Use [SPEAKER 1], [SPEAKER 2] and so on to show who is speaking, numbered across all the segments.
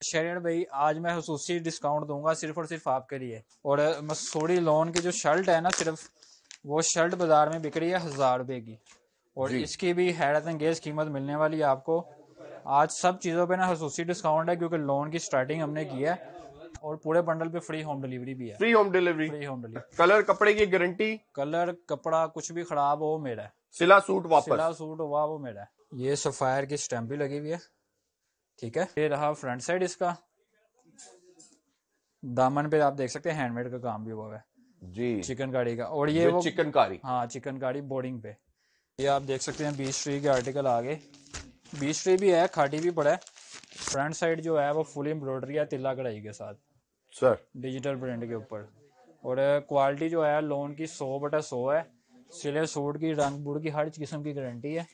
[SPEAKER 1] शरीर भाई आज मैं खसूसी डिस्काउंट दूंगा सिर्फ और सिर्फ आपके लिए। और मसूरी लोन की जो शर्ट है ना, सिर्फ वो शर्ट बाजार में बिक रही है 1000 रुपए की, और इसकी भी हैरत अंगेज कीमत मिलने वाली है आपको। आज सब चीज़ों पे ना खसूसी डिस्काउंट है क्योंकि लोन की स्टार्टिंग हमने की है, और पूरे बंडल पे फ्री होम डिलीवरी भी है।
[SPEAKER 2] Free home delivery.
[SPEAKER 1] Free home delivery.
[SPEAKER 2] Colour कपड़े की गारंटी,
[SPEAKER 1] कलर कपड़ा कुछ भी खराब हो मेरा है,
[SPEAKER 2] सिला सूट वापस,
[SPEAKER 1] सिला सूट हुआ वो मेरा है। ये सफायर की स्टैंप भी लगी हुई है, ठीक है। ये रहा फ्रंट साइड इसका, दामन पे आप देख सकते हैं हैंडमेड का काम भी हुआ है
[SPEAKER 2] जी,
[SPEAKER 1] चिकनकारी का। और ये वो
[SPEAKER 2] चिकनकारी,
[SPEAKER 1] हाँ चिकनकारी बोर्डिंग पे। ये आप देख सकते हैं 20 ट्री के आर्टिकल आगे, 20 ट्री भी है, खाटी भी पड़ा है। फ्रंट साइड जो है वो फुल एम्ब्रॉयडरी है तिल्ला कढ़ाई के साथ
[SPEAKER 2] सर,
[SPEAKER 1] डिजिटल प्रिंट के ऊपर। और क्वालिटी जो है लोन की 100/100 है। सिले सूट की, रंग बुड़ की, हर किस्म की गारंटी है।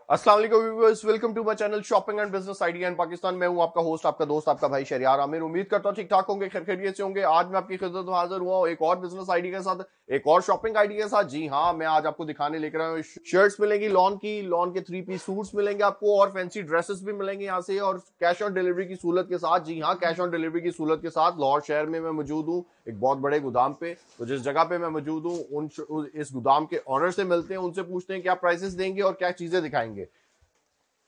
[SPEAKER 2] अस्सलाम वालेकुम viewers, welcome to my channel shopping and business idea in Pakistan. मैं हूं आपका होस्ट, आपका दोस्त, आपका भाई शरियार आमिर। उम्मीद करता हूं ठीक ठाक होंगे, खैरियत से होंगे। आज मैं आपकी खिदमत में हाजिर हुआ हूं एक और बिजनेस आइडिया के साथ, एक और शॉपिंग आइडिया के साथ। जी हां, मैं आज आपको दिखाने लेकर आया हूं शर्ट्स मिलेंगी लॉन की, लॉन के 3 पीस सूट्स मिलेंगे आपको, और फैंसी ड्रेसेस भी मिलेंगे यहाँ से, और कैश ऑन डिलीवरी की सहूलत के साथ। जी हाँ, कैश ऑन डिलीवरी की सहूलत के साथ। लाहौर शहर में मैं मौजूद हूँ एक बहुत बड़े गोदाम पे। तो जिस जगह पे मैं मौजूद हूँ इस गोदाम के ऑनर से मिलते हैं, उनसे पूछते हैं क्या प्राइसेस देंगे और क्या चीजें दिखाएंगे।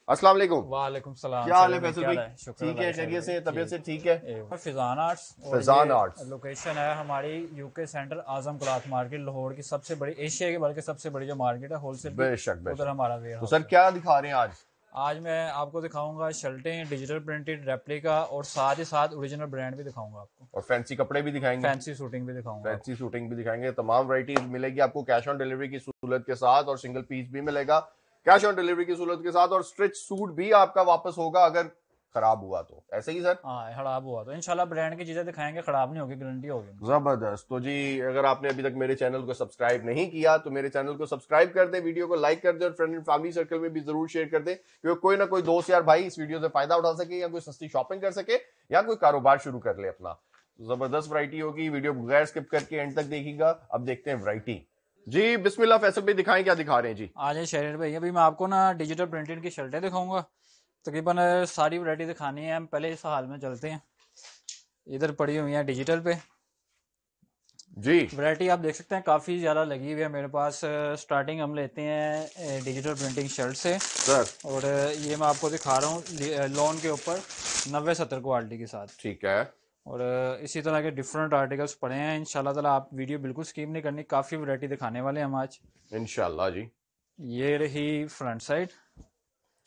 [SPEAKER 2] अस्सलाम वालेकुम।
[SPEAKER 1] वालेकुम सलाम।
[SPEAKER 2] क्या हाल है फैसल भाई?
[SPEAKER 1] शुक्र
[SPEAKER 2] ठीक है, खैरियत से, तबीयत से ठीक है।
[SPEAKER 1] Fizaan arts,
[SPEAKER 2] Fizaan arts
[SPEAKER 1] location है हमारी यूके सेंटर आजम क्लॉथ मार्केट, लाहौर की सबसे बड़ी, एशिया की बल्कि सबसे बड़ी जो मार्केट है होलसेल,
[SPEAKER 2] बेशक
[SPEAKER 1] उधर हमारा वेयर।
[SPEAKER 2] तो सर क्या दिखा रहे हैं आज?
[SPEAKER 1] आज मैं आपको दिखाऊंगा शर्टें डिजिटल प्रिंटेड रेप्लिका, और साथ ही साथ ओरिजिनल ब्रांड भी दिखाऊंगा आपको,
[SPEAKER 2] और फैंसी कपड़े भी दिखाएंगे,
[SPEAKER 1] फैंसी शूटिंग भी दिखाऊंगा,
[SPEAKER 2] फैंसी शूटिंग भी दिखाएंगे। तमाम वैरायटीज मिलेगी आपको कैश ऑन डिलीवरी की सहूलत के साथ, और सिंगल पीस भी मिलेगा कैश ऑन डिलीवरी की सहूलत के साथ, और स्ट्रिच सूट भी आपका वापस होगा अगर खराब हुआ तो। ऐसे ही सर?
[SPEAKER 1] हाँ, खराब हुआ तो इंशाल्लाह ब्रांड की चीजें दिखाएंगे, खराब नहीं होगी, गारंटी होगी।
[SPEAKER 2] जबरदस्त। तो जी, अगर आपने अभी तक मेरे चैनल को सब्सक्राइब नहीं किया तो मेरे चैनल को सब्सक्राइब कर दे, वीडियो को लाइक कर दे, और फ्रेंड एंड फैमिली सर्कल में भी जरूर शेयर कर दे, क्योंकि कोई ना कोई दोस्त यार भाई इस वीडियो से फायदा उठा सके, या कोई सस्ती शॉपिंग कर सके, या कोई कारोबार शुरू कर ले अपना। जबरदस्त वैरायटी होगी, वीडियो बगैर स्किप करके एंड तक देखिएगा। अब देखते हैं वैरायटी। जी बिस्मिल्लाह, फैसल भाई दिखाएं, क्या दिखा रहे हैं जी?
[SPEAKER 1] आज शरीर भाई, अभी मैं आपको ना डिजिटल प्रिंटेड की शर्टें दिखाऊंगा। तकरीबन सारी वैरायटी दिखानी है। हम पहले इस हाल में चलते हैं, इधर पड़ी हुई है डिजिटल पे
[SPEAKER 2] जी।
[SPEAKER 1] वैरायटी आप देख सकते हैं काफ़ी ज़्यादा लगी हुई है मेरे पास। स्टार्टिंग हम लेते हैं डिजिटल प्रिंटिंग शर्ट से
[SPEAKER 2] सर,
[SPEAKER 1] और ये मैं आपको दिखा रहा हूँ लोन के ऊपर 90-70 क्वालिटी के साथ,
[SPEAKER 2] ठीक है।
[SPEAKER 1] और इसी तरह के डिफरेंट आर्टिकल्स पड़े हैं। इंशाल्लाह ताला आप वीडियो बिल्कुल स्किप नहीं करनी, काफ़ी वैरायटी दिखाने वाले हैं हम आज
[SPEAKER 2] इंशाल्लाह जी।
[SPEAKER 1] ये रही फ्रंट साइड।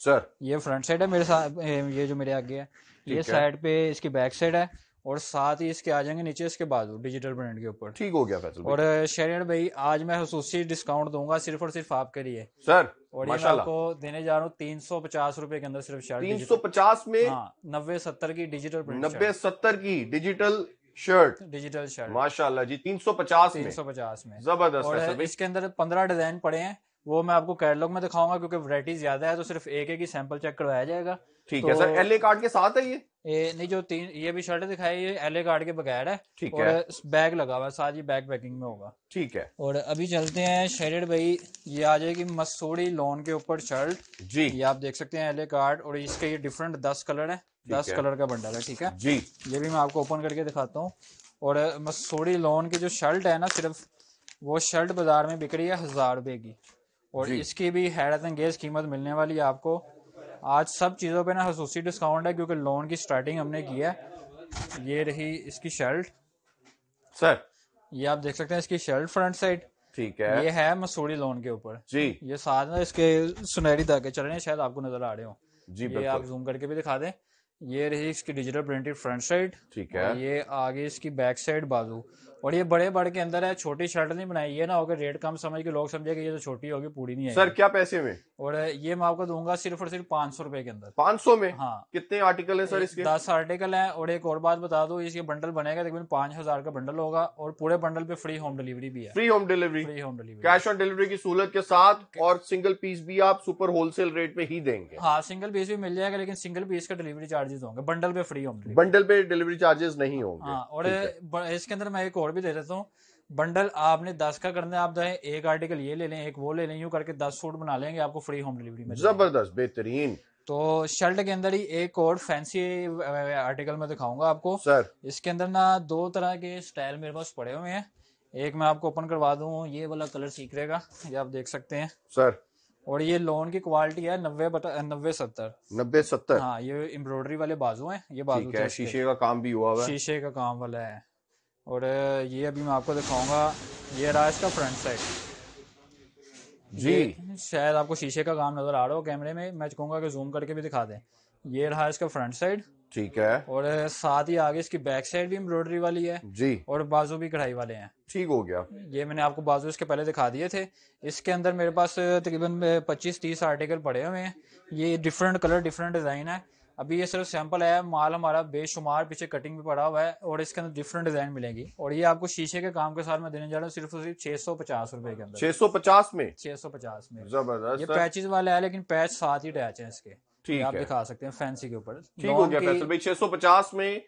[SPEAKER 2] सर,
[SPEAKER 1] ये फ्रंट साइड है मेरे साथ, ये जो मेरे आगे है, ये साइड पे इसकी बैक साइड है, और साथ ही इसके आ जाएंगे नीचे इसके बाजू डिजिटल प्रिंट के ऊपर।
[SPEAKER 2] ठीक हो गया फैसल भाई।
[SPEAKER 1] और शरीर भाई आज मैं खसूसी डिस्काउंट दूंगा सिर्फ और सिर्फ आपके लिए
[SPEAKER 2] सर,
[SPEAKER 1] और ये मैं आपको देने जा रहा हूँ 350 रुपए के अंदर सिर्फ शर्ट।
[SPEAKER 2] 350 में?
[SPEAKER 1] हाँ, 90-70 की डिजिटल प्रिंट,
[SPEAKER 2] 90-70 की डिजिटल शर्ट,
[SPEAKER 1] डिजिटल शर्ट
[SPEAKER 2] माशाल्लाह जी। 350 में?
[SPEAKER 1] 350 में
[SPEAKER 2] जबरदस्त।
[SPEAKER 1] और इसके अंदर 15 डिजाइन पड़े हैं, वो मैं आपको कैटलॉग में दिखाऊंगा क्योंकि वैरायटी ज्यादा है, तो सिर्फ एक एक ही सैंपल चेक करवाया जाएगा।
[SPEAKER 2] ठीक है सर। एलए कार्ड के साथ है ये
[SPEAKER 1] नहीं, जो तीन ये भी शर्ट दिखाई ये एलए कार्ड के बगैर है,
[SPEAKER 2] ठीक
[SPEAKER 1] और
[SPEAKER 2] है।
[SPEAKER 1] बैग लगा हुआ है साथ ही, बैग पैकिंग में होगा।
[SPEAKER 2] ठीक है।
[SPEAKER 1] और अभी चलते हैं शेडेड भाई, ये आ जाएगी मसूरी लोन के ऊपर शर्ट
[SPEAKER 2] जी।
[SPEAKER 1] ये आप देख सकते हैं एलए कार्ड, और इसके ये डिफरेंट 10 कलर है, 10 कलर का बंडल है, ठीक है
[SPEAKER 2] जी।
[SPEAKER 1] ये भी मैं आपको ओपन करके दिखाता हूँ। और मसूरी लोन की जो शर्ट है ना, सिर्फ वो शर्ट बाजार में बिक रही है 1000 रुपए की, और इसकी भी हैरत अंगेज कीमत मिलने वाली है आपको। आज सब चीज़ों पे ना खसूसी डिस्काउंट है क्योंकि लोन की स्टार्टिंग हमने की है। ये रही इसकी शर्ट
[SPEAKER 2] सर,
[SPEAKER 1] ये आप देख सकते हैं इसकी शर्ट फ्रंट साइड,
[SPEAKER 2] ठीक है।
[SPEAKER 1] ये है मसूरी लोन के ऊपर
[SPEAKER 2] जी।
[SPEAKER 1] ये साथ ना इसके सुनहरी धागे चल रहे हैं, शायद आपको नजर आ रहे हो
[SPEAKER 2] जी,
[SPEAKER 1] ये आप जूम करके भी दिखा दें। ये रही इसकी डिजिटल प्रिंटेड फ्रंट साइड,
[SPEAKER 2] ठीक है।
[SPEAKER 1] ये आगे इसकी बैक साइड बाजू, और ये बड़े बड़े के अंदर है, छोटी शर्ट नहीं बनाई। ये ना होगा रेट कम समझ के लोग समझे कि ये तो छोटी होगी, पूरी नहीं है
[SPEAKER 2] सर क्या पैसे में?
[SPEAKER 1] और ये मैं आपको दूंगा सिर्फ और सिर्फ 500 रुपए के अंदर।
[SPEAKER 2] 500 में?
[SPEAKER 1] हाँ।
[SPEAKER 2] कितने आर्टिकल है सर इसके?
[SPEAKER 1] 10 आर्टिकल हैं, और एक और बात बता दो, इसके बंडल बनेगा तकरीबन 5000 का बंडल होगा, और पूरे बंडल पे फ्री होम डिलीवरी भी है।
[SPEAKER 2] Free home delivery,
[SPEAKER 1] free home delivery,
[SPEAKER 2] cash on delivery की सहूलत के साथ, और सिंगल पीस भी आप सुपर होलसेल रेट पे ही देंगे?
[SPEAKER 1] हाँ, सिंगल पीस भी मिल जाएगा, लेकिन सिंगल पीस का डिलीवरी चार्जेस होंगे, बंडल पे फ्री होम डिलीवरी,
[SPEAKER 2] बंडल पे डिलीवरी चार्जेस नहीं होंगे।
[SPEAKER 1] हाँ। और इसके अंदर मैं एक और भी दे देता हूँ, बंडल आपने 10 का करना है, आप चाहे एक आर्टिकल ये ले लें, एक वो ले लें, यूं करके 10 सूट बना लेंगे, आपको फ्री होम डिलीवरी में दे देंगे।
[SPEAKER 2] जबरदस्त, बेहतरीन।
[SPEAKER 1] तो शर्ट के अंदर ही एक और फैंसी आर्टिकल मैं दिखाऊंगा आपको।
[SPEAKER 2] सर
[SPEAKER 1] इसके अंदर ना दो तरह के स्टाइल मेरे पास पड़े हुए हैं। एक मैं आपको ओपन करवा दूं, ये वाला कलर सीकरे का, ये आप देख सकते हैं।
[SPEAKER 2] सर
[SPEAKER 1] और ये लोन की क्वालिटी है 90/70।
[SPEAKER 2] 90-70।
[SPEAKER 1] हाँ, ये एम्ब्रॉयडरी वाले बाजू हैं, ये बाजू
[SPEAKER 2] ठीक
[SPEAKER 1] थे
[SPEAKER 2] है,
[SPEAKER 1] इसके,
[SPEAKER 2] शीशे का काम भी हुआ हुआ है।
[SPEAKER 1] शीशे का काम वाला है। और ये अभी मैं आपको दिखाऊंगा, ये रहा इसका फ्रंट साइड।
[SPEAKER 2] जी
[SPEAKER 1] ये शायद आपको शीशे का काम नजर आ रहा हो कैमरे में, मैं कहूंगा कि जूम करके भी दिखा दें। ये रहा इसका फ्रंट साइड,
[SPEAKER 2] ठीक है
[SPEAKER 1] और साथ ही आगे इसकी बैक साइड भी एम्ब्रॉयडरी वाली है,
[SPEAKER 2] जी,
[SPEAKER 1] और बाजू भी कढ़ाई वाले हैं।
[SPEAKER 2] ठीक हो गया।
[SPEAKER 1] ये मैंने आपको बाजू इसके पहले दिखा दिए थे। इसके अंदर मेरे पास तकरीबन 25-30 आर्टिकल पड़े हुए हैं। ये डिफरेंट कलर डिफरेंट डिजाइन है। अभी ये सिर्फ सैंपल है, माल हमारा बेशुमार पीछे कटिंग भी पड़ा हुआ है, और इसके अंदर डिफरेंट डिजाइन मिलेगी। और ये आपको शीशे के काम के साथ मैं देने जा रहा हूँ सिर्फ और सिर्फ 650 रुपए के अंदर।
[SPEAKER 2] 650 में?
[SPEAKER 1] 650 में। ये
[SPEAKER 2] जबरदस्त सर।
[SPEAKER 1] पैचेस वाला है, लेकिन पैच साथ ही अटैच है इसके।
[SPEAKER 2] ठीक
[SPEAKER 1] आप
[SPEAKER 2] है,
[SPEAKER 1] दिखा सकते हैं फैंसी के ऊपर।
[SPEAKER 2] ठीक हो गया फैसल भाई। 650 में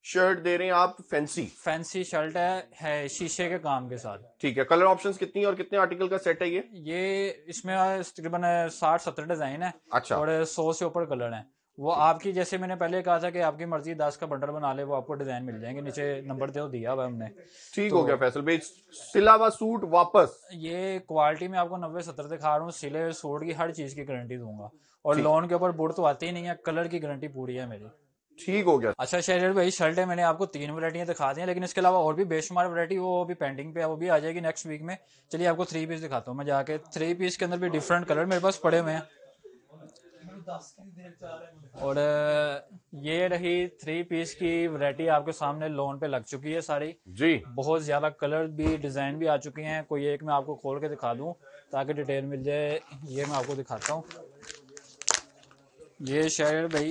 [SPEAKER 2] शर्ट दे रहे हैं आप, फैंसी
[SPEAKER 1] फैंसी शर्ट है शीशे के काम के साथ।
[SPEAKER 2] ठीक है। कलर ऑप्शंस कितनी और कितने आर्टिकल का सेट है ये?
[SPEAKER 1] इसमें तकरीबन 60-70 डिजाइन है।
[SPEAKER 2] अच्छा,
[SPEAKER 1] और 100 से ऊपर कलर हैं। वो आपकी, जैसे मैंने पहले कहा था कि आपकी मर्जी 10 का बंडल बना ले, वो आपको डिजाइन मिल जाएंगे, नीचे नंबर तो दिया हुआ है हमने।
[SPEAKER 2] ठीक हो गया फैसल भाई। सिला हुआ सूट वापस।
[SPEAKER 1] ये क्वालिटी में आपको 90-70 दिखा रहा हूँ, सिले हुए सूट की हर चीज की गारंटी दूंगा। और लोन के ऊपर बुड़ तो आती ही नहीं है, कलर की गारंटी पूरी है मेरी।
[SPEAKER 2] ठीक हो गया।
[SPEAKER 1] अच्छा शहर भाई, शर्ट है, मैंने आपको 3 वैरायटियां दिखा दी हैं, लेकिन इसके अलावा और भी बेशुमार वैरायटी वो भी पेंडिंग पे है, वो भी आ जाएगी नेक्स्ट वीक में। चलिए आपको 3 पीस दिखाता हूँ मैं जाके। 3 पीस के अंदर भी डिफरेंट कलर मेरे पास पड़े हुए हैं। और ये रही 3 पीस की वैरायटी, आपके सामने लोन पे लग चुकी है सारी
[SPEAKER 2] जी।
[SPEAKER 1] बहुत ज्यादा कलर भी डिजाइन भी आ चुके हैं। कोई एक मैं आपको खोल के दिखा दूं ताकि डिटेल मिल जाए। ये मैं आपको दिखाता हूँ। ये शहर भाई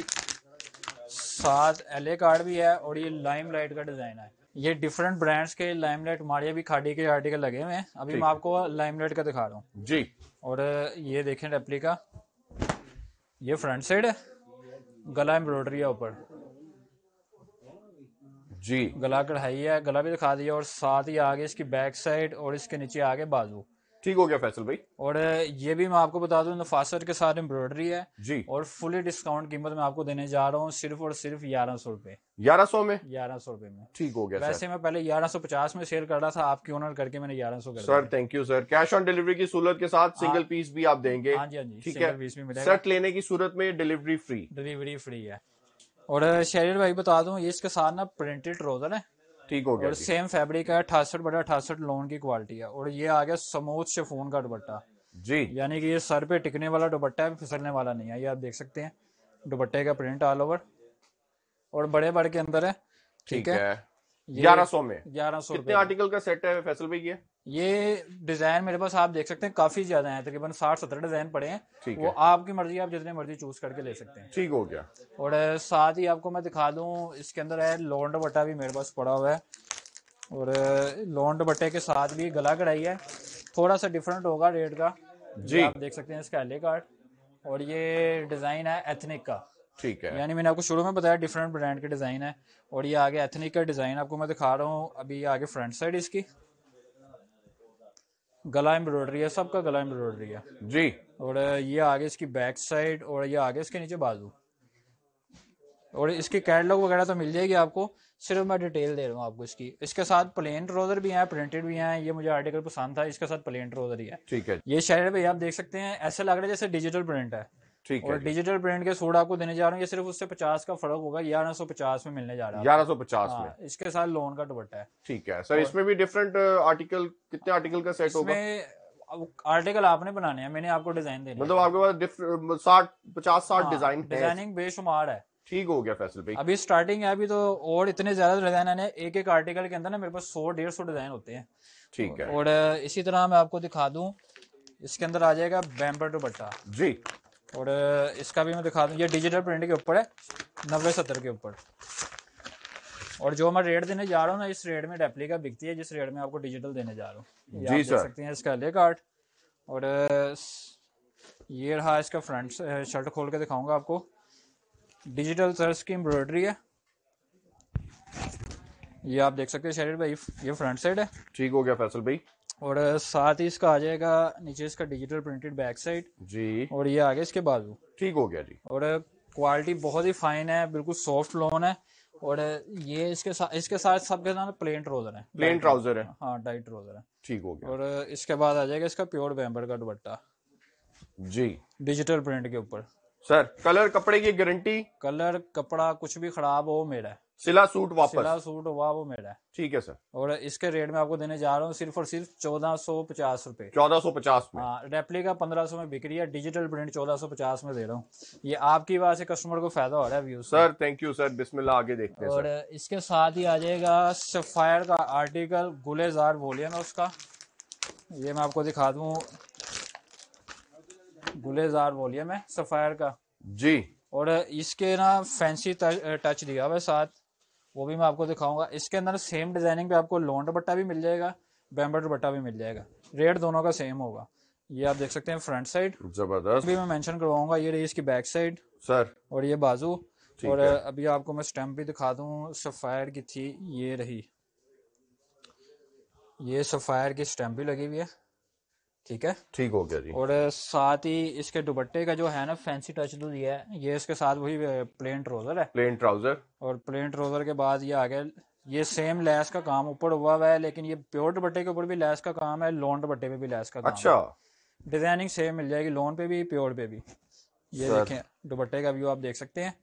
[SPEAKER 1] साथ LA कार्ड भी है, और ये लाइमलाइट का डिजाइन है। ये डिफरेंट ब्रांड्स के लाइमलाइट, मारिया भी खाड़ी के आर्टिकल लगे हुए हैं। अभी मैं आपको लाइमलाइट का दिखा रहा हूँ
[SPEAKER 2] जी।
[SPEAKER 1] और ये देखें रेप्लिका, ये फ्रंट साइड है, गला एम्ब्रॉयडरी है ऊपर
[SPEAKER 2] जी,
[SPEAKER 1] गला कढ़ाई है, गला भी दिखा दिया। और साथ ही आगे इसकी बैक साइड और इसके नीचे आगे बाजू।
[SPEAKER 2] ठीक हो गया फैसल भाई।
[SPEAKER 1] और ये भी मैं आपको बता दूं, नफासत के साथ एम्ब्रॉयडरी है
[SPEAKER 2] जी।
[SPEAKER 1] और फुली डिस्काउंट कीमत में आपको देने जा रहा हूँ सिर्फ और सिर्फ 1100 रुपए।
[SPEAKER 2] 1100 में?
[SPEAKER 1] 1100 रुपए में।
[SPEAKER 2] ठीक हो गया
[SPEAKER 1] वैसे
[SPEAKER 2] सर।
[SPEAKER 1] मैं पहले 1150 में सेल कर रहा था, आपकी ऑनर करके मैंने 1100 कर
[SPEAKER 2] sir thank you sir. Cash on delivery की सूरत के साथ सिंगल पीस भी आप देंगे?
[SPEAKER 1] हाँ जी, हाँ जी,
[SPEAKER 2] ठीक
[SPEAKER 1] सिंगल
[SPEAKER 2] है।
[SPEAKER 1] पीस भी मिलेगा।
[SPEAKER 2] सेट लेने की सूरत में डिलीवरी फ्री?
[SPEAKER 1] डिलीवरी फ्री है। और शरीर भाई बता दूं, ये इसके साथ ना प्रिंटेड ट्राउजर है,
[SPEAKER 2] ठीक हो गया
[SPEAKER 1] और
[SPEAKER 2] जी।
[SPEAKER 1] सेम फैब्रिक है, 68/68 लोन की क्वालिटी है। और ये आ गया स्मूथ शिफॉन का दुपट्टा
[SPEAKER 2] जी।
[SPEAKER 1] यानी कि ये सर पे टिकने वाला दुपट्टा है, फिसलने वाला नहीं है। ये आप देख सकते हैं दुपट्टे का प्रिंट ऑल ओवर, और बड़े बड़े के अंदर है।
[SPEAKER 2] ठीक है।
[SPEAKER 1] ये
[SPEAKER 2] 1100 में?
[SPEAKER 1] 1100
[SPEAKER 2] कितने
[SPEAKER 1] रुपए
[SPEAKER 2] आर्टिकल का सेट है फैसल भाई
[SPEAKER 1] ये डिजाइन मेरे पास आप देख सकते हैं काफी ज्यादा हैं, तकरीबन 60-70 डिजाइन पड़े हैं।
[SPEAKER 2] ठीक
[SPEAKER 1] वो
[SPEAKER 2] है।
[SPEAKER 1] आपकी मर्जी, आप जितने मर्जी चूज करके ले सकते हैं।
[SPEAKER 2] ठीक हो गया।
[SPEAKER 1] और साथ ही आपको मैं दिखा दूं, इसके अंदर है लोन दुपट्टा भी मेरे पास पड़ा हुआ है। और लोन दुपट्टे के साथ भी गला कढ़ाई है, थोड़ा सा डिफरेंट होगा रेट का
[SPEAKER 2] जी।
[SPEAKER 1] आप देख सकते हैं इसका LA कार्ड। और ये डिजाइन है एथनिक का,
[SPEAKER 2] ठीक है।
[SPEAKER 1] यानी मैंने आपको शुरू में बताया डिफरेंट ब्रांड के डिजाइन है। और ये आगे एथनिक का डिजाइन आपको मैं दिखा रहा हूँ। अभी आगे फ्रंट साइड इसकी गला एम्ब्रॉयडरी है, सबका गला एम्ब्रॉयडरी है
[SPEAKER 2] जी।
[SPEAKER 1] और ये आगे इसकी बैक साइड, और ये आगे इसके नीचे बाजू। और इसकी कैटलॉग वगैरह तो मिल जाएगी आपको, सिर्फ मैं डिटेल दे रहा हूँ आपको इसकी। इसके साथ प्लेन ट्राउजर भी हैं, प्रिंटेड भी हैं। ये मुझे आर्टिकल पसंद था, इसके साथ प्लेन ट्राउजर ही है।
[SPEAKER 2] ठीक है।
[SPEAKER 1] ये शायद भाई आप देख सकते हैं, ऐसे लग रहा है जैसे डिजिटल प्रिंट है।
[SPEAKER 2] ठीक
[SPEAKER 1] और
[SPEAKER 2] है।
[SPEAKER 1] डिजिटल प्रिंट के सूट आपको देने जा रहा हूँ, ये सिर्फ उससे 50 का फर्क होगा, 1150 में मिलने जा रहा है।
[SPEAKER 2] 1150 में?
[SPEAKER 1] इसके साथ लोन का दुपट्टा है।
[SPEAKER 2] ठीक है सर। इसमें भी डिफरेंट आर्टिकल, कितने आर्टिकल का सेट होगा?
[SPEAKER 1] आर्टिकल आपने बनाने हैं, मैंने आपको डिजाइन देने
[SPEAKER 2] मतलब आपके पास 50-60 डिजाइन है?
[SPEAKER 1] डिजाइनिंग बेशुमार है।
[SPEAKER 2] ठीक हो गया फैसल भाई।
[SPEAKER 1] अभी स्टार्टिंग है अभी तो, और इतने ज्यादा डिजाइन है, एक एक आर्टिकल के अंदर ना मेरे पास 100-150 डिजाइन होते हैं।
[SPEAKER 2] ठीक है।
[SPEAKER 1] और इसी तरह मैं आपको दिखा दूं, इसके अंदर आ जाएगा बैम्बर दुपट्टा
[SPEAKER 2] जी।
[SPEAKER 1] और इसका भी मैं दिखा दूं। ये डिजिटल प्रिंट के ऊपर है, 90-70 के ऊपर। और जो मैं रेट देने जा रहा हूँ ना, इस रेट में रेप्लिका बिकती है जिस रेट में आपको डिजिटल देने जा रहा हूँ।
[SPEAKER 2] जी
[SPEAKER 1] आप देख
[SPEAKER 2] सर।
[SPEAKER 1] सकते हैं इसका LA कार्ड। और ये रहा इसका फ्रंट शर्ट, खोल के दिखाऊंगा आपको। डिजिटल सर्च की एम्ब्रॉयडरी है, ये आप देख सकते हैं शरीर भाई, ये फ्रंट साइड है।
[SPEAKER 2] ठीक हो गया फैसल भाई।
[SPEAKER 1] और साथ ही इसका आ जाएगा नीचे इसका डिजिटल प्रिंटेड बैक साइड।
[SPEAKER 2] जी
[SPEAKER 1] और ये आगे इसके बाजू।
[SPEAKER 2] ठीक हो गया जी।
[SPEAKER 1] और क्वालिटी बहुत ही फाइन है, बिल्कुल सॉफ्ट लोन है। और ये इसके साथ सबके साथ प्लेन ट्राउजर है,
[SPEAKER 2] प्लेन ट्राउजर है।
[SPEAKER 1] हाँ डाइट ट्राउजर है।
[SPEAKER 2] ठीक हो गया।
[SPEAKER 1] और इसके बाद आ जाएगा इसका प्योर बैम्बर का दुपट्टा
[SPEAKER 2] जी
[SPEAKER 1] डिजिटल प्रिंट के ऊपर।
[SPEAKER 2] सर कलर कपड़े की गारंटी,
[SPEAKER 1] कलर कपड़ा कुछ भी खराब हो मेरा है,
[SPEAKER 2] सिला सूट वापस।
[SPEAKER 1] सिला सूट हुआ वो मेरा है।
[SPEAKER 2] ठीक है सर।
[SPEAKER 1] और इसके रेट में आपको देने जा रहा हूँ सिर्फ और सिर्फ 1450 रुपए।
[SPEAKER 2] 1450 में।
[SPEAKER 1] हाँ, रेप्लिका 1500 में बिक रही है, डिजिटल प्रिंट 1450 में दे रहा हूँ। ये आपकी वजह से कस्टमर को फायदा हो रहा है views
[SPEAKER 2] sir thank you sir, बिस्मिल्लाह आगे देखते हैं
[SPEAKER 1] और
[SPEAKER 2] सर।
[SPEAKER 1] इसके साथ ही आ जाएगा सफायर का आर्टिकल, गुलेजार वॉल्यूम है उसका। ये मैं आपको दिखा दूं, गुलेजार वॉल्यूम है सफायर का।
[SPEAKER 2] जी
[SPEAKER 1] और इसके ना फैंसी टच दिया हुआ है साथ, वो भी मैं आपको दिखाऊंगा। इसके अंदर सेम डिजाइनिंग पे आपको लोन दुपट्टा भी मिल जाएगा, बैम्बर दुपट्टा भी मिल जाएगा। रेट दोनों का सेम होगा। ये आप देख सकते हैं फ्रंट साइड,
[SPEAKER 2] जबरदस्त।
[SPEAKER 1] भी मैं मेंशन करवाऊंगा। ये रही इसकी बैक साइड
[SPEAKER 2] सर
[SPEAKER 1] और ये बाजू। और
[SPEAKER 2] है।
[SPEAKER 1] अभी आपको मैं स्टैम्प भी दिखा दूं, सफायर की थी, ये रही, ये सफायर की स्टैम्प भी लगी हुई है। ठीक है,
[SPEAKER 2] ठीक हो गया जी।
[SPEAKER 1] और साथ ही इसके दुपट्टे का जो है ना फैंसी टच जो दिया है, ये इसके साथ वही प्लेन ट्राउजर है।
[SPEAKER 2] Plane trouser.
[SPEAKER 1] और प्लेन ट्राउजर के बाद ये आ गया, ये सेम लेस का काम ऊपर हुआ हुआ है, लेकिन ये प्योर दुपट्टे के ऊपर भी लेस का काम है, लोन दुपट्टे पे भी लेस का काम
[SPEAKER 2] अच्छा।
[SPEAKER 1] है। डिजाइनिंग सेम मिल जाएगी, लोन पे भी प्योर पे भी। ये
[SPEAKER 2] सर।
[SPEAKER 1] देखें दुपट्टे का व्यू आप देख सकते हैं,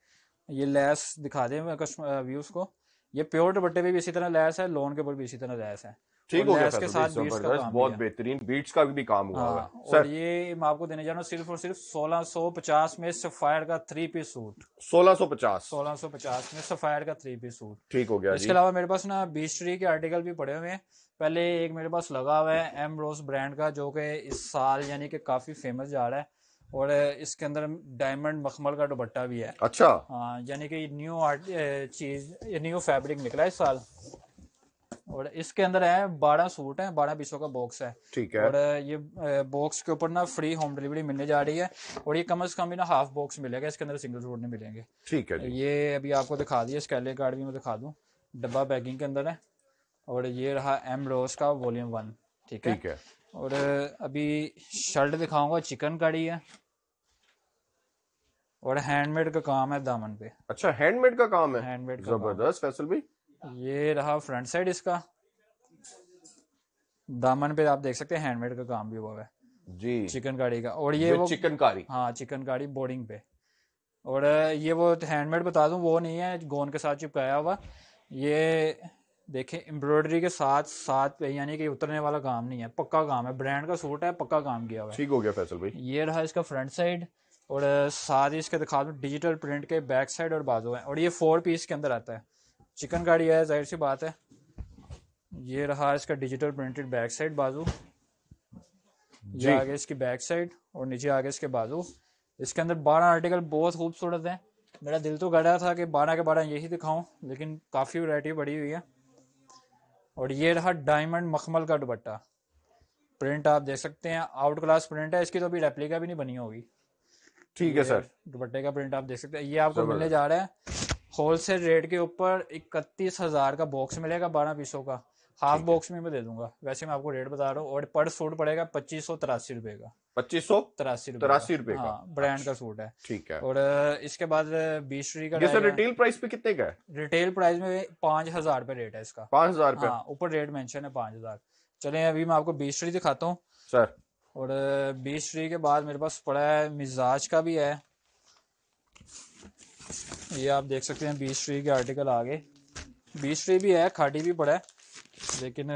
[SPEAKER 1] ये लेस दिखा दें व्यूज को। ये प्योर दुपट्टे पे भी इसी तरह लेस है, लोन के ऊपर भी इसी तरह लेस है।
[SPEAKER 2] ठीक
[SPEAKER 1] और
[SPEAKER 2] हो गया
[SPEAKER 1] लेस के
[SPEAKER 2] फैसल
[SPEAKER 1] साथ
[SPEAKER 2] भाई,
[SPEAKER 1] बीट्स का
[SPEAKER 2] जबरदस्त,
[SPEAKER 1] काम भी
[SPEAKER 2] बहुत
[SPEAKER 1] है।
[SPEAKER 2] बेहतरीन बीट्स का भी काम हुआ हुआ
[SPEAKER 1] हाँ,
[SPEAKER 2] है
[SPEAKER 1] और
[SPEAKER 2] सर।
[SPEAKER 1] ये मैं आपको देने जा रहा हूँ सिर्फ और सिर्फ 1650 में सफायर का 3 पीस सूट।
[SPEAKER 2] 1650।
[SPEAKER 1] 1650 में सफायर का 3 पीस सूट।
[SPEAKER 2] ठीक हो गया
[SPEAKER 1] इसके
[SPEAKER 2] जी।
[SPEAKER 1] अलावा मेरे पास ना बीच ट्री के आर्टिकल भी पड़े हुए हैं। पहले एक मेरे पास लगा हुआ है एम रोज ब्रांड का, जो कि इस साल यानी कि काफी फेमस जा रहा है। और इसके अंदर डायमंड मखमल का दुपट्टा भी है।
[SPEAKER 2] अच्छा।
[SPEAKER 1] हाँ, यानी कि न्यू चीज, न्यू फैब्रिक निकला है इस साल। और इसके अंदर है 12 सूट है, 12 पीसों का बॉक्स है।
[SPEAKER 2] ठीक है।
[SPEAKER 1] और ये बॉक्स के ऊपर ना फ्री होम डिलीवरी मिलने जा रही है। और ये कम से कम भी ना हाफ बॉक्स मिलेगा, इसके अंदर सिंगल सूट नहीं मिलेंगे।
[SPEAKER 2] ठीक है जी।
[SPEAKER 1] ये अभी आपको दिखा दिया, स्केले कार्ड भी मैं दिखा दूं, डब्बा पैकिंग के अंदर है। और ये रहा एम रोज का वॉल्यूम 1। ठीक है।
[SPEAKER 2] ठीक है।
[SPEAKER 1] और अभी शर्ट दिखाऊंगा, चिकन कड़ी है और हैंडमेड का काम है दामन पे।
[SPEAKER 2] अच्छा हैंडमेड का काम है,
[SPEAKER 1] हैंडमेड का
[SPEAKER 2] जबरदस्त फैसल भाई।
[SPEAKER 1] ये रहा फ्रंट साइड इसका, दामन पे आप देख सकते हैं हैंडमेड का काम भी हुआ है
[SPEAKER 2] जी।
[SPEAKER 1] चिकन कड़ी का। और ये वो
[SPEAKER 2] चिकनकारी।
[SPEAKER 1] हाँ, चिकन कड़ी बोर्डिंग पे। और ये वो हैंडमेड बता दूं, वो नहीं है गोन के साथ चिपकाया हुआ। ये देखें एम्ब्रॉयडरी के साथ साथ, यानी कि उतरने वाला काम नहीं है, पक्का काम है, ब्रांड का सूट है, पक्का काम किया हुआ है।
[SPEAKER 2] ठीक हो गया फैसल भाई।
[SPEAKER 1] ये रहा इसका फ्रंट साइड। और साथ ही इसके दिखा दूं डिजिटल प्रिंट के बैक साइड और बाजू है। और ये 4 पीस के अंदर आता है, चिकन कड़ी है, जाहिर सी बात है। ये रहा इसका डिजिटल प्रिंटेड बैक साइड बाजू, ये आगे इसकी बैक साइड और नीचे आगे इसके बाजू। इसके अंदर 12 आर्टिकल बहुत खूबसूरत हैं। मेरा दिल तो कर रहा था कि 12 के 12 यही दिखाऊं, लेकिन काफ़ी वैरायटी बड़ी हुई है। और ये रहा डायमंड मखमल का दुपट्टा, प्रिंट आप देख सकते हैं, आउट क्लास प्रिंट है इसकी, तो अभी रेप्लिका भी नहीं बनी होगी।
[SPEAKER 2] ठीक है सर।
[SPEAKER 1] दुपट्टे का प्रिंट आप देख सकते हैं। ये आपको मिलने जा रहा है होलसेल रेट के ऊपर 31,000 का बॉक्स मिलेगा 12 पीसों का। हाफ बॉक्स में मैं दे दूंगा, वैसे मैं आपको रेट बता रहा हूँ। और पर सूट पड़ेगा 2583 रुपए का।
[SPEAKER 2] 2583 रुपए का।
[SPEAKER 1] हाँ, ब्रांड का सूट है।
[SPEAKER 2] ठीक है।
[SPEAKER 1] और इसके बाद बीस्ट्री का
[SPEAKER 2] ये सर रिटेल प्राइस पे कितने का है?
[SPEAKER 1] रिटेल प्राइस में 5,000 रुपए रेट है इसका।
[SPEAKER 2] 5,000 रुपए।
[SPEAKER 1] हाँ, ऊपर रेट मेंशन है 5,000। चलें अभी मैं आपको बीस्ट्री दिखाता हूँ
[SPEAKER 2] सर।
[SPEAKER 1] और बीस्ट्री के बाद मेरे पास पड़ा है मिजाज का भी है। ये आप देख सकते हैं बीस्ट्री के आर्टिकल आगे, बीस्ट्री भी है, खाटी भी पड़ा है। लेकिन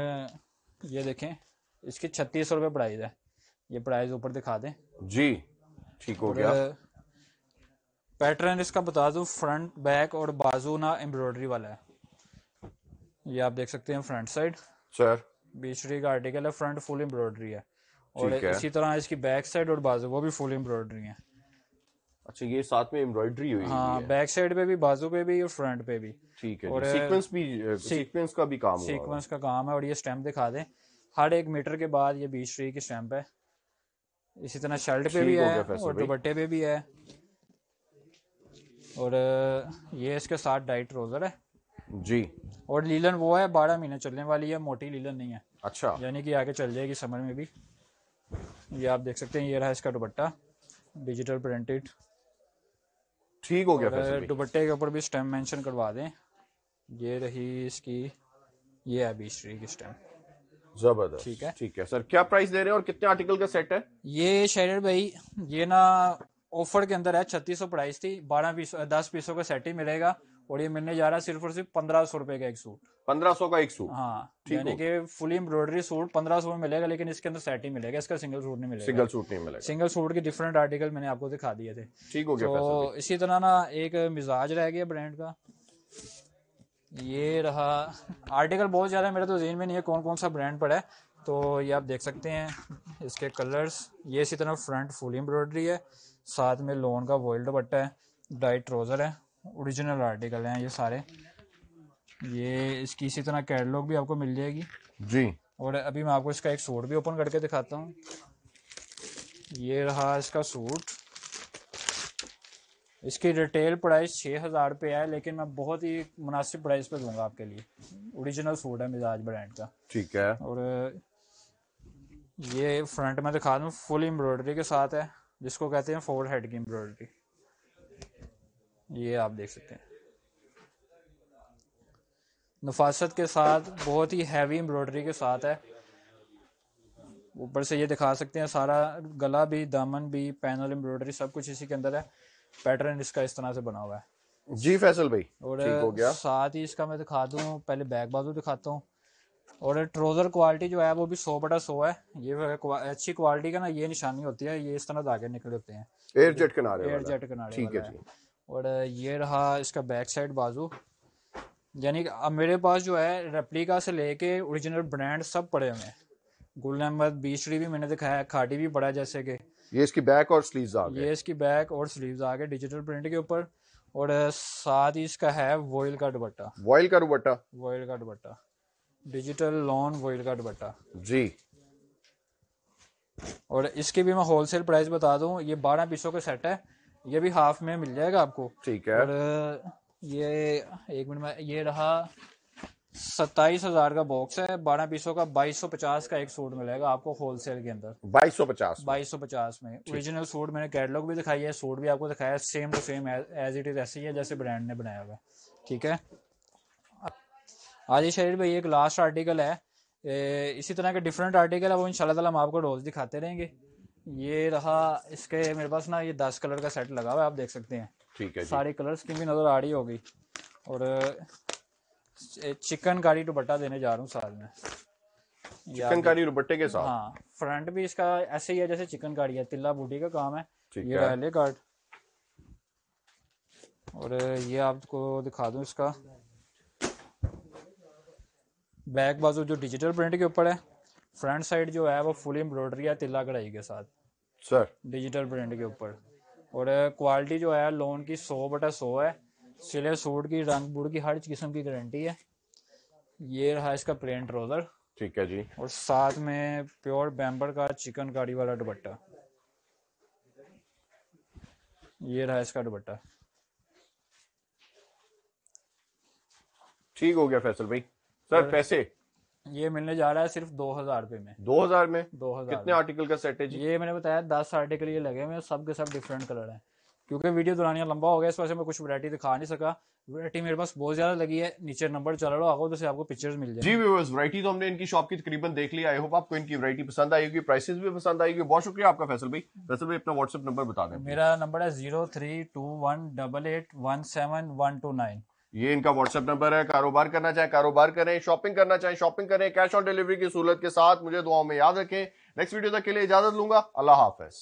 [SPEAKER 1] ये देखें इसकी 3600 रुपये प्राइस है। ये प्राइस ऊपर दिखा दें
[SPEAKER 2] जी। ठीक हो गया।
[SPEAKER 1] पैटर्न इसका बता दूं, फ्रंट बैक और बाजू ना एम्ब्रॉयडरी वाला है। ये आप देख सकते हैं फ्रंट साइड
[SPEAKER 2] सर
[SPEAKER 1] बीस्ट्री का आर्टिकल है, फ्रंट फुल एम्ब्रॉयडरी है। और इसी तरह इसकी बैक साइड और बाजू वो भी फुल एम्ब्रॉयडरी है।
[SPEAKER 2] अच्छा ये साथ में एम्ब्रॉयडरी हुई
[SPEAKER 1] हाँ,
[SPEAKER 2] है।
[SPEAKER 1] बैक साइड पे भी, बाजू पे भी और फ्रंट पे भी।
[SPEAKER 2] ठीक है।
[SPEAKER 1] और
[SPEAKER 2] सीक्वेंस भी, सीक्वेंस का भी काम हुआ है।
[SPEAKER 1] सीक्वेंस का काम है। और ये स्टैम्प दिखा दें, हर 1 मीटर के बाद ये बीस्ट्री की स्टैम्प है। इसी तरह शर्ट पे भी है और दुपट्टे पे भी है। और ये इसके साथ डाइट ट्राउजर है।
[SPEAKER 2] जी।
[SPEAKER 1] और लीलन वो है 12 महीने चलने वाली है, मोटी लीलन नहीं है,
[SPEAKER 2] अच्छा,
[SPEAKER 1] यानी कि आगे चल जाएगी समर में भी। ये आप देख सकते हैं, ये रहा इसका दुपट्टा डिजिटल प्रिंटेड।
[SPEAKER 2] ठीक हो गया फैसल
[SPEAKER 1] और
[SPEAKER 2] भाई।
[SPEAKER 1] दुपट्टे के ऊपर भी स्टेम मेंशन करवा दें, ये रही इसकी, ये है 20 की स्टेम।
[SPEAKER 2] जबरदस्त,
[SPEAKER 1] ठीक है।
[SPEAKER 2] ठीक है सर। क्या प्राइस दे रहे हैं और कितने आर्टिकल का सेट है?
[SPEAKER 1] ये शेरियर भाई, ये ना ऑफर के अंदर है, 3600 प्राइस थी, 10 पीसों का सेट ही मिलेगा, और ये मिलने जा रहा है सिर्फ और सिर्फ 1500 रुपए का एक सूट।
[SPEAKER 2] 1500 का एक सूट?
[SPEAKER 1] हाँ,
[SPEAKER 2] ठीक
[SPEAKER 1] यानी
[SPEAKER 2] हो।
[SPEAKER 1] कि फुली एम्ब्रॉयडरी सूट 1500 में मिलेगा, लेकिन इसके अंदर सेट ही मिलेगा, इसका सिंगल सूट नहीं मिलेगा।
[SPEAKER 2] सिंगल सूट नहीं मिलेगा।
[SPEAKER 1] सिंगल सूट के डिफरेंट आर्टिकल मैंने आपको दिखा दिए थे।
[SPEAKER 2] ठीक हो गया फैसल
[SPEAKER 1] तो
[SPEAKER 2] भाई।
[SPEAKER 1] इसी तरह ना एक मिजाज रह गया ब्रांड का, ये रहा। आर्टिकल बहुत ज़्यादा मेरे तो ज़हन में नहीं है कौन कौन सा ब्रांड पड़ा है, तो ये आप देख सकते हैं इसके कलर्स। ये इसी तरह फ्रंट फुल एम्ब्रॉयडरी है, साथ में लोन का वॉइल दुपट्टा है, डाइट ट्राउज़र है, ओरिजिनल आर्टिकल हैं ये सारे। ये इसकी इसी तरह कैटलॉग भी आपको मिल जाएगी
[SPEAKER 2] जी।
[SPEAKER 1] और अभी मैं आपको इसका एक सूट भी ओपन करके दिखाता हूँ। ये रहा इसका सूट, इसकी रिटेल प्राइस 6000 रुपये है, लेकिन मैं बहुत ही मुनासिब प्राइस पे दूंगा आपके लिए। ओरिजिनल सूट है मिजाज ब्रांड का।
[SPEAKER 2] ठीक है।
[SPEAKER 1] और ये फ्रंट में दिखा दूँ, फुल एम्ब्रॉयडरी के साथ है, जिसको कहते हैं फोर हेड की एम्ब्रॉयडरी। ये आप देख सकते हैं नफासत के साथ, बहुत ही हैवी एम्ब्रॉयडरी के साथ है। ऊपर से ये दिखा सकते हैं सारा गला भी, दामन भी, पैनल एम्ब्रॉयडरी सब कुछ इसी के अंदर है। पैटर्न इसका इस तरह से बना हुआ है।
[SPEAKER 2] जी फैसल भाई,
[SPEAKER 1] और
[SPEAKER 2] ठीक हो गया।
[SPEAKER 1] साथ ही इसका मैं दिखा दूं, पहले बैक बाजू दिखाता हूँ। और ट्राउजर क्वालिटी जो है वो भी 100/100 है। ये अच्छी क्वालिटी का ना ये निशानी होती है, ये इस तरह धागे निकले होते हैं,
[SPEAKER 2] एयर जेट किनारे
[SPEAKER 1] एयर
[SPEAKER 2] वाला।
[SPEAKER 1] जेट किनारे
[SPEAKER 2] ठीक है
[SPEAKER 1] वाला
[SPEAKER 2] जी।
[SPEAKER 1] और ये रहा इसका बैक साइड बाजू। यानी कि अब मेरे पास जो है रेप्लिका से लेके ओरिजिनल ब्रांड सब पड़े हुए हैं। गुल अहमद बीसरी भी मैंने दिखाया है, खाटी भी पड़ा है, जैसे कि
[SPEAKER 2] ये इसकी बैक और स्लीव्स आ गए।
[SPEAKER 1] ये इसकी बैक और स्लीव्स आ गए डिजिटल प्रिंट के ऊपर। और साथ ही इसका है वॉइल का दुपट्टा,
[SPEAKER 2] वॉइल का दुपट्टा।
[SPEAKER 1] वॉइल का दुपट्टा, डिजिटल लॉन वॉइल का दुपट्टा
[SPEAKER 2] जी।
[SPEAKER 1] और इसकी भी मैं होलसेल प्राइस बता दूं, ये 12 पीसों का सेट है, ये भी हाफ में मिल जाएगा आपको।
[SPEAKER 2] ठीक है।
[SPEAKER 1] और ये एक मिनट में, ये रहा 27,000 का बॉक्स है, 12 पीसों का 2250 का एक सूट मिलेगा आपको होलसेल के अंदर।
[SPEAKER 2] 2250।
[SPEAKER 1] 2250 में ओरिजिनल सूट, मैंने कैटलॉग भी दिखाई है, सूट भी आपको दिखाया है, same to same as it is ऐसे ही है जैसे ब्रांड ने बनाया हुआ है। ठीक है। आज ये शरीर भाई एक लास्ट आर्टिकल है, इसी तरह के डिफरेंट आर्टिकल है, वो इंशाल्लाह ताला हम आपको रोज दिखाते रहेंगे। ये रहा इसके मेरे पास ना, ये 10 कलर का सेट लगा हुआ है, आप देख सकते हैं।
[SPEAKER 2] ठीक है जी।
[SPEAKER 1] सारी कलर्स की भी नजर आ रही होगी। और चिकन कारी दुपट्टा देने जा रहा हूँ साथ में,
[SPEAKER 2] चिकनकारी दुपट्टे के साथ।
[SPEAKER 1] हाँ, फ्रंट भी इसका ऐसे ही है जैसे चिकनकारी है, तिल्ला बूटी का काम है।
[SPEAKER 2] ठीक
[SPEAKER 1] ये
[SPEAKER 2] है।
[SPEAKER 1] रैले कार्ड। और ये आपको दिखा दूं इसका बैक बाजू जो डिजिटल प्रिंट के ऊपर है, फ्रंट साइड जो है वो फुल एम्ब्रॉयडरी है तिल्ला कढ़ाई के साथ
[SPEAKER 2] सर।
[SPEAKER 1] डिजिटल प्रिंट के ऊपर। और क्वालिटी जो है लोन की 100/100 है। सिले सूट की, रंग बुड़ की, हर किस्म की गारंटी है। ये रहा इसका प्लेन ट्राउजर,
[SPEAKER 2] ठीक है जी।
[SPEAKER 1] और साथ में प्योर बैम्बर का चिकनकारी वाला दुपट्टा। ये रहा इसका दुपट्टा।
[SPEAKER 2] ठीक हो गया फैसल भाई। सर पैसे?
[SPEAKER 1] ये मिलने जा रहा है सिर्फ 2000 रुपये में।
[SPEAKER 2] 2000 में?
[SPEAKER 1] 2000
[SPEAKER 2] कितने आर्टिकल का सेट है जी?
[SPEAKER 1] ये मैंने बताया 10 आर्टिकल ये लगे हुए हैं, सब के सब डिफरेंट कलर हैं। क्योंकि वीडियो दौरानिया लंबा हो गया, इस वजह से मैं कुछ वैरायटी दिखा नहीं सका। वैरायटी मेरे पास बहुत ज्यादा लगी है, नीचे नंबर चल रहा होगा, तो आपको पिक्चर्स मिल जाए।
[SPEAKER 2] जी व्यूअर्स, वैरायटी तो हमने इनकी शॉप की तकरीबन देख ली। आई होप आपको इनकी वैरायटी पसंद आएगी, प्राइसेस भी पसंद आएगी। बहुत शुक्रिया आपका फैसल भाई। फैसल भाई अपना व्हाट्सएप नंबर बता दें।
[SPEAKER 1] मेरा नंबर है 0321881729।
[SPEAKER 2] ये इनका व्हाट्सएप नंबर है। कारोबार करना चाहे कारोबार करें, शॉपिंग करना चाहे शॉपिंग करें, कैश ऑन डिलीवरी की सहूलत के साथ। मुझे दुआओं में याद रखें। नेक्स्ट वीडियो तक के लिए इजाजत लूंगा। अल्लाह हाफिज।